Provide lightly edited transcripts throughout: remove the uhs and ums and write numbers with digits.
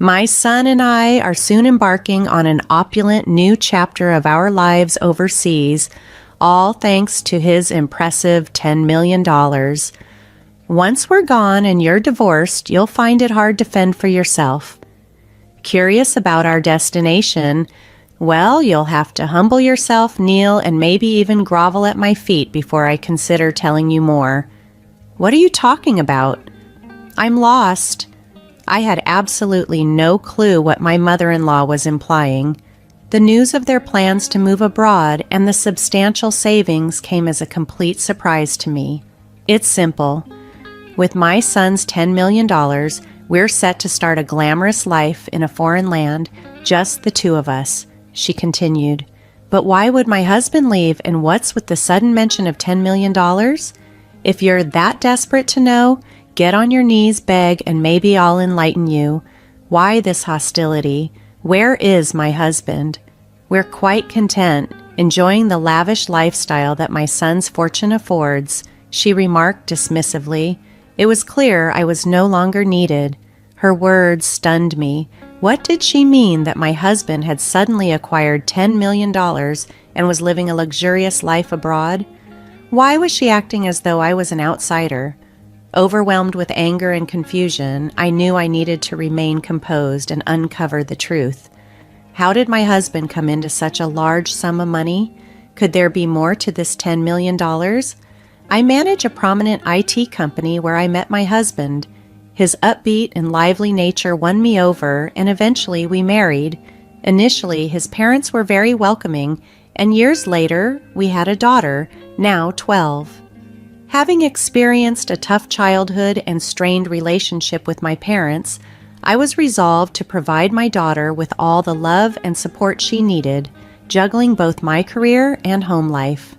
My son and I are soon embarking on an opulent new chapter of our lives overseas, all thanks to his impressive $10 million. Once we're gone and you're divorced, you'll find it hard to fend for yourself. Curious about our destination? Well, you'll have to humble yourself, kneel, and maybe even grovel at my feet before I consider telling you more. What are you talking about? I'm lost. I had absolutely no clue what my mother-in-law was implying. The news of their plans to move abroad and the substantial savings came as a complete surprise to me. It's simple. With my son's $10 million, we're set to start a glamorous life in a foreign land, just the two of us, she continued. But why would my husband leave, and what's with the sudden mention of $10 million? If you're that desperate to know, get on your knees, beg, and maybe I'll enlighten you. Why this hostility? Where is my husband? We're quite content, enjoying the lavish lifestyle that my son's fortune affords, she remarked dismissively. It was clear I was no longer needed. Her words stunned me. What did she mean that my husband had suddenly acquired $10 million and was living a luxurious life abroad? Why was she acting as though I was an outsider? Overwhelmed with anger and confusion, I knew I needed to remain composed and uncover the truth. How did my husband come into such a large sum of money? Could there be more to this $10 million? I manage a prominent IT company where I met my husband. His upbeat and lively nature won me over, and eventually we married. Initially, his parents were very welcoming, and years later, we had a daughter, now 12. Having experienced a tough childhood and strained relationship with my parents, I was resolved to provide my daughter with all the love and support she needed, juggling both my career and home life.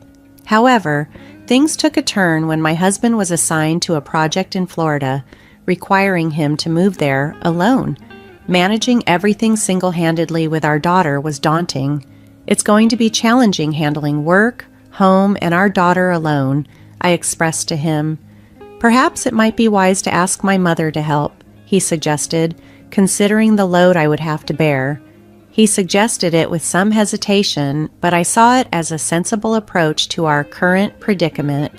However, things took a turn when my husband was assigned to a project in Florida, requiring him to move there alone. Managing everything single-handedly with our daughter was daunting. It's going to be challenging handling work, home, and our daughter alone, I expressed to him. Perhaps it might be wise to ask my mother to help, he suggested, considering the load I would have to bear. He suggested it with some hesitation, but I saw it as a sensible approach to our current predicament.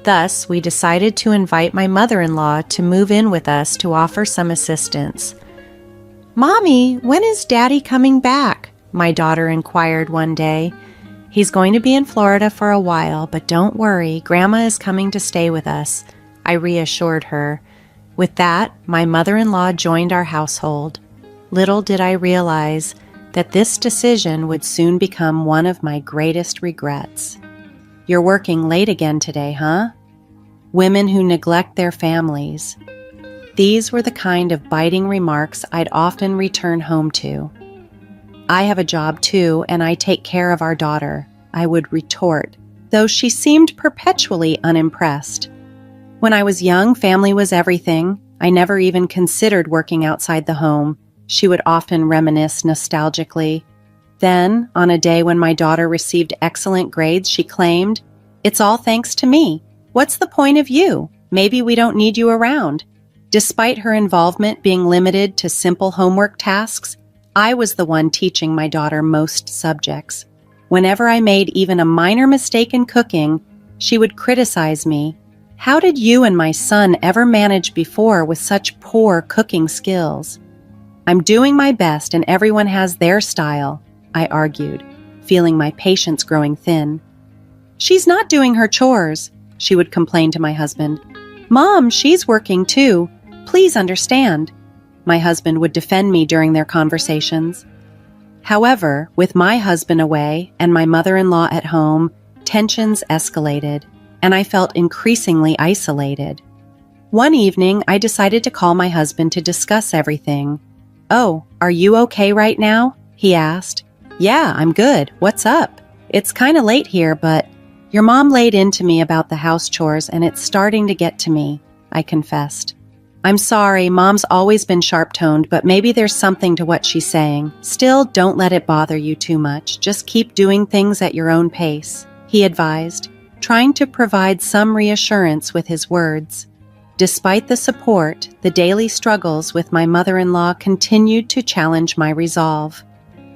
Thus, we decided to invite my mother-in-law to move in with us to offer some assistance. "Mommy, when is Daddy coming back?" my daughter inquired one day. "He's going to be in Florida for a while, but don't worry, Grandma is coming to stay with us," I reassured her. With that, my mother-in-law joined our household. Little did I realize that this decision would soon become one of my greatest regrets. "You're working late again today, huh?" Women who neglect their families. These were the kind of biting remarks I'd often return home to. "I have a job too, and I take care of our daughter," I would retort, though she seemed perpetually unimpressed. "When I was young, family was everything. I never even considered working outside the home," she would often reminisce nostalgically. Then, on a day when my daughter received excellent grades, she claimed, "It's all thanks to me. What's the point of you? Maybe we don't need you around." Despite her involvement being limited to simple homework tasks, I was the one teaching my daughter most subjects. Whenever I made even a minor mistake in cooking, she would criticize me. "How did you and my son ever manage before with such poor cooking skills?" "I'm doing my best and everyone has their style," I argued, feeling my patience growing thin. "She's not doing her chores," she would complain to my husband. "Mom, she's working too. Please understand." My husband would defend me during their conversations. However, with my husband away and my mother-in-law at home, tensions escalated, and I felt increasingly isolated. One evening, I decided to call my husband to discuss everything. "Oh, are you okay right now?" he asked. "Yeah, I'm good. What's up? It's kind of late here, but your mom laid into me about the house chores and it's starting to get to me," I confessed. "I'm sorry, Mom's always been sharp-toned, but maybe there's something to what she's saying. Still, don't let it bother you too much. Just keep doing things at your own pace," he advised, trying to provide some reassurance with his words. Despite the support, the daily struggles with my mother-in-law continued to challenge my resolve.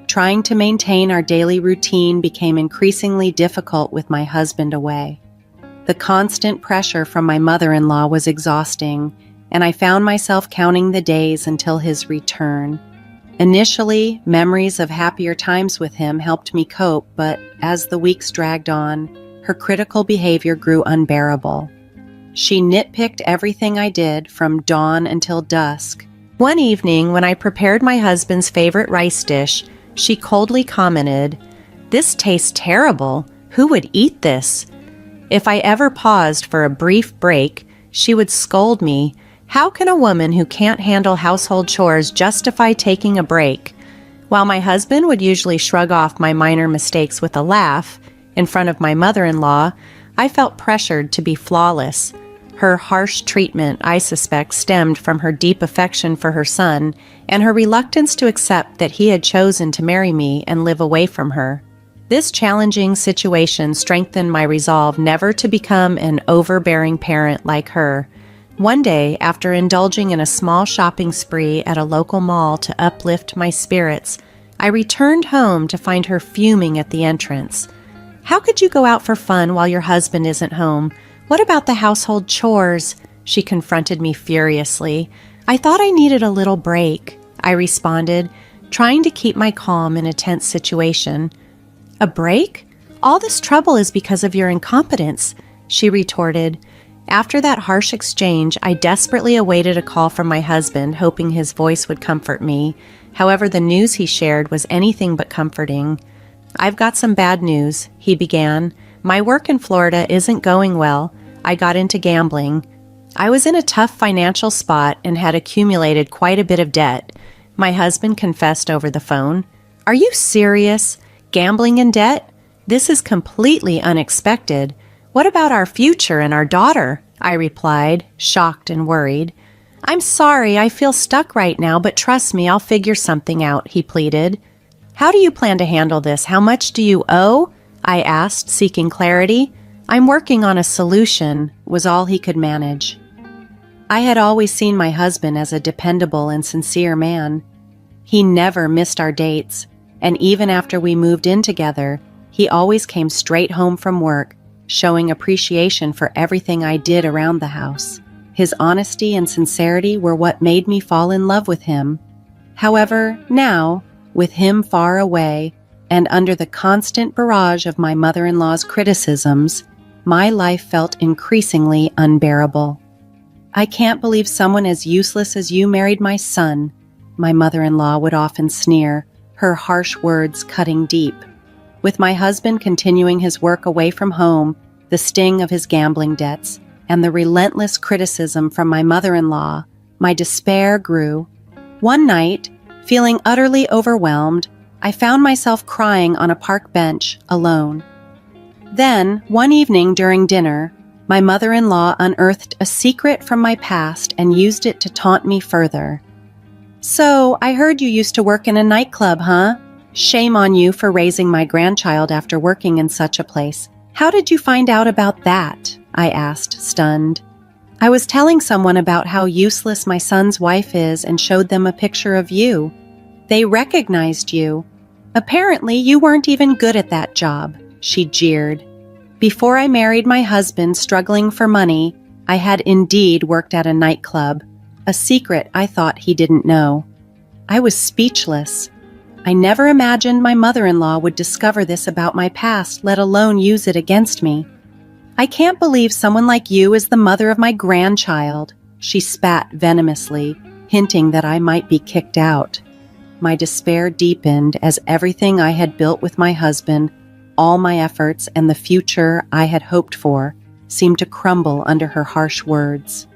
Trying to maintain our daily routine became increasingly difficult with my husband away. The constant pressure from my mother-in-law was exhausting, and I found myself counting the days until his return. Initially, memories of happier times with him helped me cope, but as the weeks dragged on, her critical behavior grew unbearable. She nitpicked everything I did from dawn until dusk. One evening, when I prepared my husband's favorite rice dish, she coldly commented, "This tastes terrible. Who would eat this?" If I ever paused for a brief break, she would scold me, "How can a woman who can't handle household chores justify taking a break?" While my husband would usually shrug off my minor mistakes with a laugh, in front of my mother-in-law, I felt pressured to be flawless. Her harsh treatment, I suspect, stemmed from her deep affection for her son and her reluctance to accept that he had chosen to marry me and live away from her. This challenging situation strengthened my resolve never to become an overbearing parent like her. One day, after indulging in a small shopping spree at a local mall to uplift my spirits, I returned home to find her fuming at the entrance. "How could you go out for fun while your husband isn't home? What about the household chores?" She confronted me furiously. "I thought I needed a little break," I responded, trying to keep my calm in a tense situation. "A break? All this trouble is because of your incompetence," she retorted. After that harsh exchange, I desperately awaited a call from my husband, hoping his voice would comfort me. However, the news he shared was anything but comforting. "I've got some bad news," he began. "My work in Florida isn't going well. I got into gambling. I was in a tough financial spot and had accumulated quite a bit of debt." My husband confessed over the phone. "Are you serious? Gambling in debt? This is completely unexpected. What about our future and our daughter?" I replied, shocked and worried. "I'm sorry, I feel stuck right now, but trust me, I'll figure something out," he pleaded. "How do you plan to handle this? How much do you owe?" I asked, seeking clarity. "I'm working on a solution," was all he could manage. I had always seen my husband as a dependable and sincere man. He never missed our dates, and even after we moved in together, he always came straight home from work, showing appreciation for everything I did around the house. His honesty and sincerity were what made me fall in love with him. However, now, with him far away, and under the constant barrage of my mother-in-law's criticisms, my life felt increasingly unbearable. "I can't believe someone as useless as you married my son," my mother-in-law would often sneer, her harsh words cutting deep. With my husband continuing his work away from home, the sting of his gambling debts, and the relentless criticism from my mother-in-law, my despair grew. One night, feeling utterly overwhelmed, I found myself crying on a park bench, alone. Then, one evening during dinner, my mother-in-law unearthed a secret from my past and used it to taunt me further. "So, I heard you used to work in a nightclub, huh? Shame on you for raising my grandchild after working in such a place. How did you find out about that?" I asked, stunned. "I was telling someone about how useless my son's wife is and showed them a picture of you. They recognized you. Apparently, you weren't even good at that job," she jeered. Before I married my husband struggling for money, I had indeed worked at a nightclub, a secret I thought he didn't know. I was speechless. I never imagined my mother-in-law would discover this about my past, let alone use it against me. "I can't believe someone like you is the mother of my grandchild," she spat venomously, hinting that I might be kicked out. My despair deepened as everything I had built with my husband, all my efforts and the future I had hoped for, seemed to crumble under her harsh words.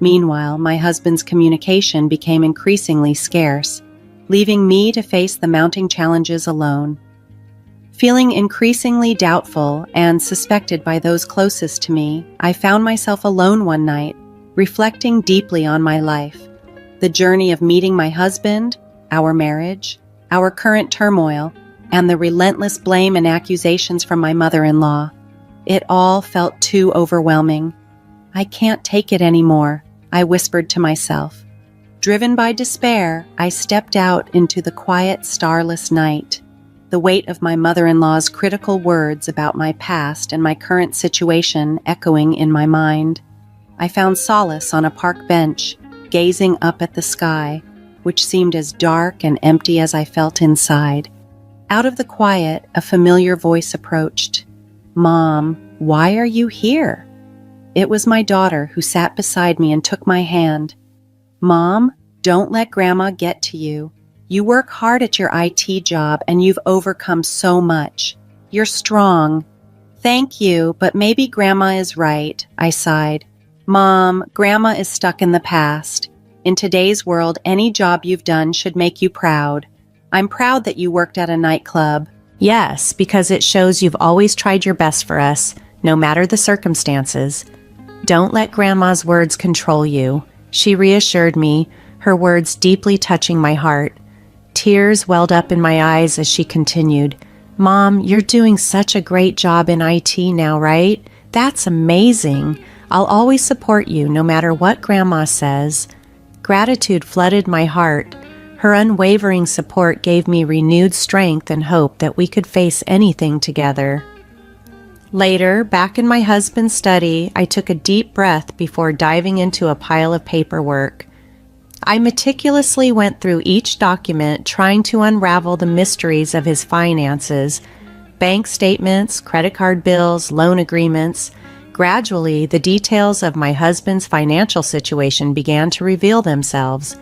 Meanwhile, my husband's communication became increasingly scarce, leaving me to face the mounting challenges alone. Feeling increasingly doubtful and suspected by those closest to me, I found myself alone one night, reflecting deeply on my life, the journey of meeting my husband, our marriage, our current turmoil, and the relentless blame and accusations from my mother-in-law. It all felt too overwhelming. I can't take it anymore, I whispered to myself. Driven by despair, I stepped out into the quiet, starless night, the weight of my mother-in-law's critical words about my past and my current situation echoing in my mind. I found solace on a park bench, gazing up at the sky, which seemed as dark and empty as I felt inside. Out of the quiet, a familiar voice approached. "Mom, why are you here?" It was my daughter who sat beside me and took my hand. "Mom, don't let Grandma get to you. You work hard at your IT job and you've overcome so much. You're strong." "Thank you, but maybe Grandma is right," I sighed. "Mom, Grandma is stuck in the past. In today's world, any job you've done should make you proud. I'm proud that you worked at a nightclub." "Yes, because it shows you've always tried your best for us, no matter the circumstances. Don't let Grandma's words control you," she reassured me, her words deeply touching my heart. Tears welled up in my eyes as she continued. "Mom, you're doing such a great job in IT now, right? That's amazing. I'll always support you no matter what Grandma says." Gratitude flooded my heart. Her unwavering support gave me renewed strength and hope that we could face anything together. Later, back in my husband's study, I took a deep breath before diving into a pile of paperwork. I meticulously went through each document, trying to unravel the mysteries of his finances: bank statements, credit card bills, loan agreements. Gradually, the details of my husband's financial situation began to reveal themselves.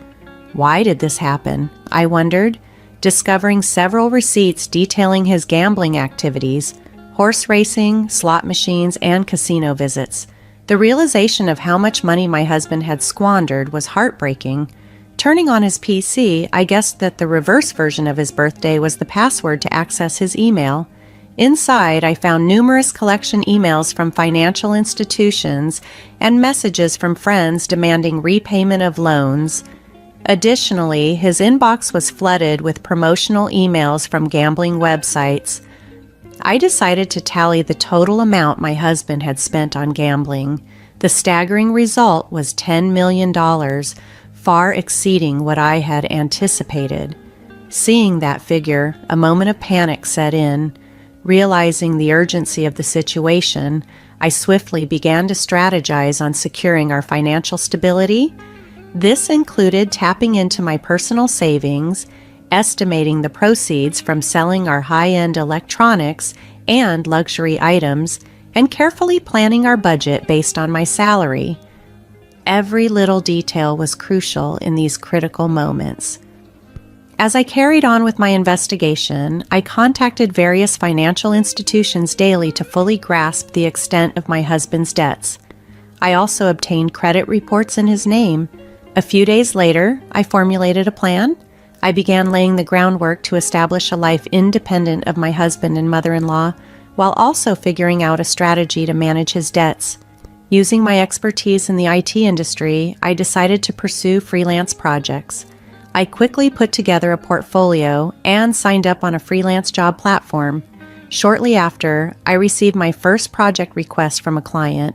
Why did this happen? I wondered, discovering several receipts detailing his gambling activities: horse racing, slot machines, and casino visits. The realization of how much money my husband had squandered was heartbreaking. Turning on his PC, I guessed that the reverse version of his birthday was the password to access his email. Inside, I found numerous collection emails from financial institutions and messages from friends demanding repayment of loans. Additionally, his inbox was flooded with promotional emails from gambling websites. I decided to tally the total amount my husband had spent on gambling. The staggering result was $10 million, far exceeding what I had anticipated. Seeing that figure, a moment of panic set in. Realizing the urgency of the situation, I swiftly began to strategize on securing our financial stability. This included tapping into my personal savings, estimating the proceeds from selling our high-end electronics and luxury items, and carefully planning our budget based on my salary. Every little detail was crucial in these critical moments. As I carried on with my investigation, I contacted various financial institutions daily to fully grasp the extent of my husband's debts. I also obtained credit reports in his name. A few days later, I formulated a plan. I began laying the groundwork to establish a life independent of my husband and mother-in-law, while also figuring out a strategy to manage his debts. Using my expertise in the IT industry, I decided to pursue freelance projects. I quickly put together a portfolio and signed up on a freelance job platform. Shortly after, I received my first project request from a client.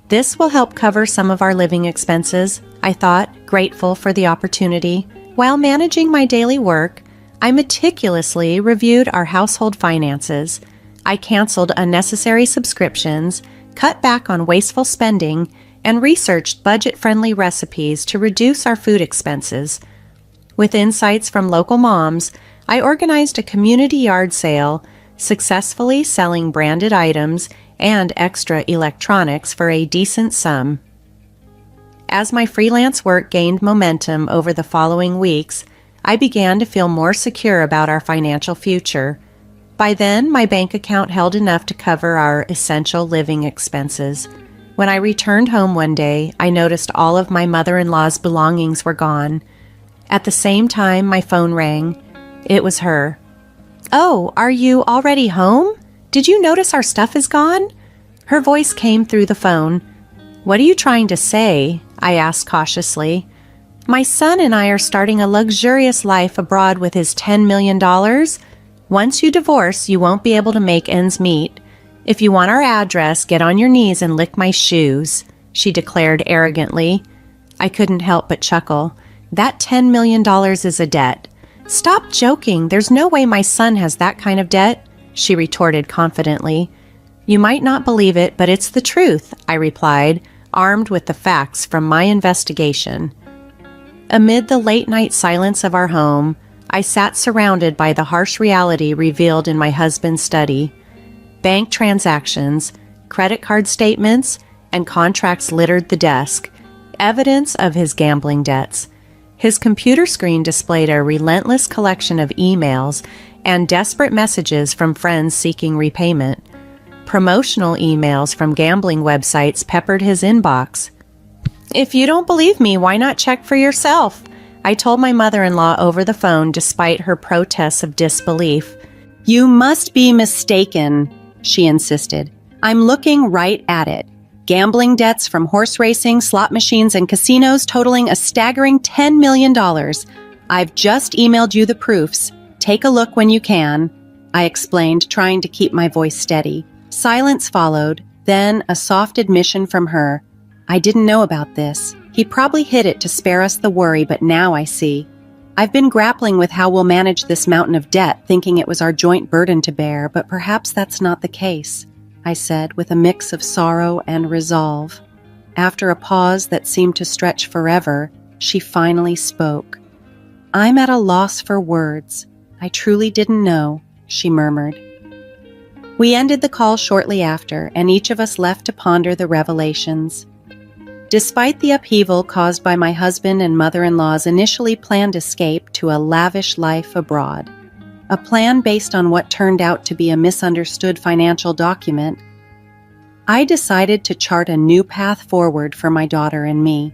This will help cover some of our living expenses, I thought, grateful for the opportunity. While managing my daily work, I meticulously reviewed our household finances. I canceled unnecessary subscriptions, cut back on wasteful spending, and researched budget-friendly recipes to reduce our food expenses. With insights from local moms, I organized a community yard sale, successfully selling branded items and extra electronics for a decent sum. As my freelance work gained momentum over the following weeks, I began to feel more secure about our financial future. By then, my bank account held enough to cover our essential living expenses. When I returned home one day, I noticed all of my mother-in-law's belongings were gone. At the same time, my phone rang. It was her. "Oh, are you already home? Did you notice our stuff is gone?" Her voice came through the phone. "What are you trying to say?" I asked cautiously. "My son and I are starting a luxurious life abroad with his $10 million. Once you divorce, you won't be able to make ends meet. If you want our address, get on your knees and lick my shoes." she declared arrogantly. I couldn't help but chuckle. That $10 million is a debt. Stop joking. There's no way my son has that kind of debt, she retorted confidently. You might not believe it, but it's the truth, I replied, armed with the facts from my investigation. Amid the late-night silence of our home, I sat surrounded by the harsh reality revealed in my husband's study. Bank transactions, credit card statements, and contracts littered the desk, evidence of his gambling debts. His computer screen displayed a relentless collection of emails and desperate messages from friends seeking repayment. Promotional emails from gambling websites peppered his inbox. If you don't believe me, why not check for yourself? I told my mother-in-law over the phone despite her protests of disbelief. You must be mistaken, she insisted. I'm looking right at it. Gambling debts from horse racing, slot machines, and casinos totaling a staggering $10 million. I've just emailed you the proofs. Take a look when you can, I explained, trying to keep my voice steady. Silence followed, then a soft admission from her. I didn't know about this. He probably hid it to spare us the worry, but now I see. I've been grappling with how we'll manage this mountain of debt, thinking it was our joint burden to bear, but perhaps that's not the case, I said with a mix of sorrow and resolve. After a pause that seemed to stretch forever, she finally spoke. I'm at a loss for words. I truly didn't know, she murmured. We ended the call shortly after, and each of us left to ponder the revelations. Despite the upheaval caused by my husband and mother-in-law's initially planned escape to a lavish life abroad, a plan based on what turned out to be a misunderstood financial document, I decided to chart a new path forward for my daughter and me.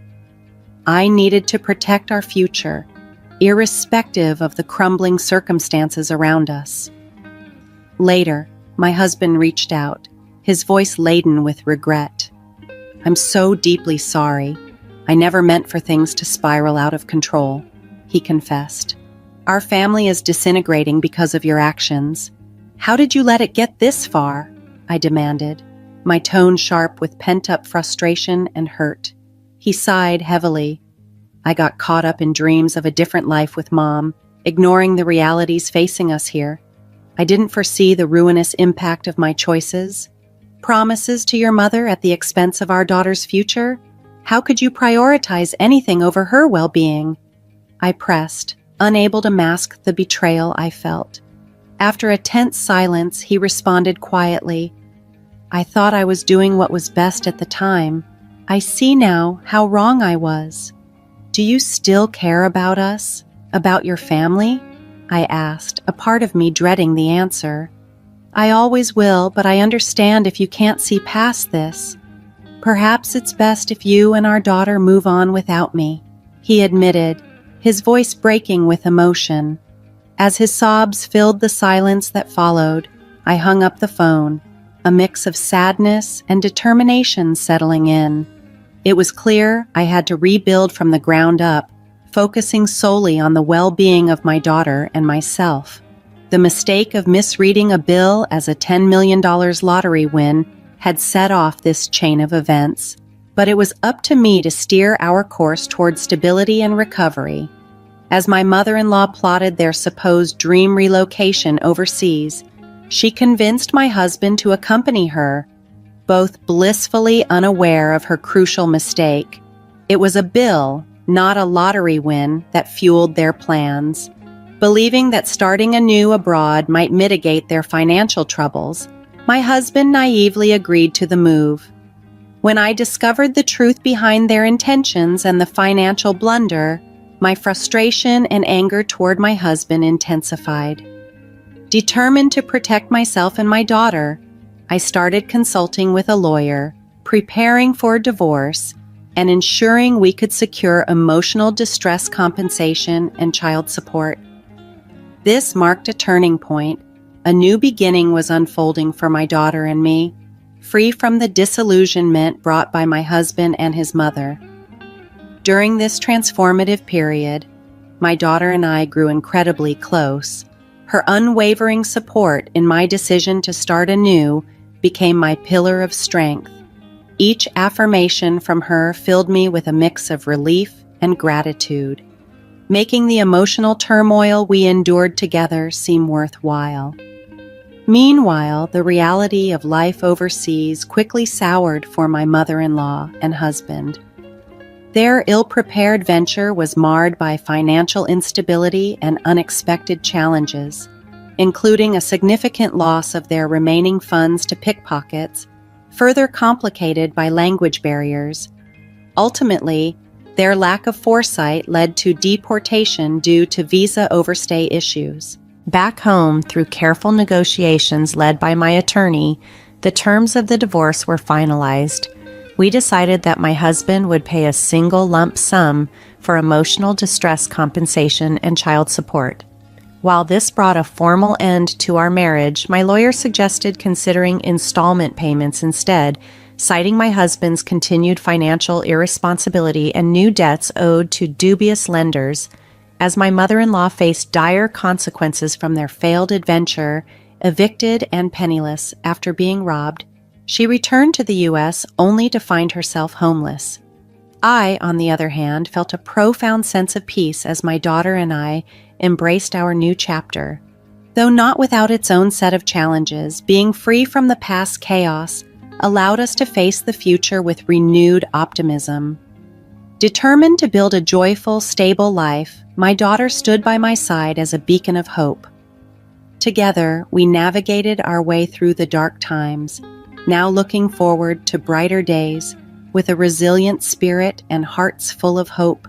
I needed to protect our future, irrespective of the crumbling circumstances around us. Later, my husband reached out, his voice laden with regret. I'm so deeply sorry. I never meant for things to spiral out of control, he confessed. Our family is disintegrating because of your actions. How did you let it get this far? I demanded, my tone sharp with pent-up frustration and hurt. He sighed heavily. I got caught up in dreams of a different life with Mom, ignoring the realities facing us here. I didn't foresee the ruinous impact of my choices. Promises to your mother at the expense of our daughter's future? How could you prioritize anything over her well-being? I pressed, unable to mask the betrayal I felt. After a tense silence, he responded quietly. I thought I was doing what was best at the time. I see now how wrong I was. Do you still care about us? About your family? I asked, a part of me dreading the answer. I always will, but I understand if you can't see past this. Perhaps it's best if you and our daughter move on without me, he admitted, his voice breaking with emotion. As his sobs filled the silence that followed, I hung up the phone, a mix of sadness and determination settling in. It was clear I had to rebuild from the ground up, focusing solely on the well-being of my daughter and myself. The mistake of misreading a bill as a $10 million lottery win had set off this chain of events, but it was up to me to steer our course toward stability and recovery. As my mother-in-law plotted their supposed dream relocation overseas, she convinced my husband to accompany her, both blissfully unaware of her crucial mistake. It was a bill, not a lottery win, that fueled their plans. Believing that starting anew abroad might mitigate their financial troubles, my husband naively agreed to the move. When I discovered the truth behind their intentions and the financial blunder, my frustration and anger toward my husband intensified. Determined to protect myself and my daughter, I started consulting with a lawyer, preparing for divorce, and ensuring we could secure emotional distress compensation and child support. This marked a turning point. A new beginning was unfolding for my daughter and me, free from the disillusionment brought by my husband and his mother. During this transformative period, my daughter and I grew incredibly close. Her unwavering support in my decision to start anew became my pillar of strength. Each affirmation from her filled me with a mix of relief and gratitude, making the emotional turmoil we endured together seem worthwhile. Meanwhile, the reality of life overseas quickly soured for my mother-in-law and husband. Their ill-prepared venture was marred by financial instability and unexpected challenges, including a significant loss of their remaining funds to pickpockets, further complicated by language barriers. Ultimately, their lack of foresight led to deportation due to visa overstay issues. Back home, through careful negotiations led by my attorney, the terms of the divorce were finalized. We decided that my husband would pay a single lump sum for emotional distress compensation and child support. While this brought a formal end to our marriage, my lawyer suggested considering installment payments instead, citing my husband's continued financial irresponsibility and new debts owed to dubious lenders. As my mother-in-law faced dire consequences from their failed adventure, evicted and penniless after being robbed, she returned to the U.S. only to find herself homeless. I, on the other hand, felt a profound sense of peace as my daughter and I embraced our new chapter. Though not without its own set of challenges, being free from the past chaos allowed us to face the future with renewed optimism. Determined to build a joyful, stable life, my daughter stood by my side as a beacon of hope. Together, we navigated our way through the dark times, now looking forward to brighter days with a resilient spirit and hearts full of hope.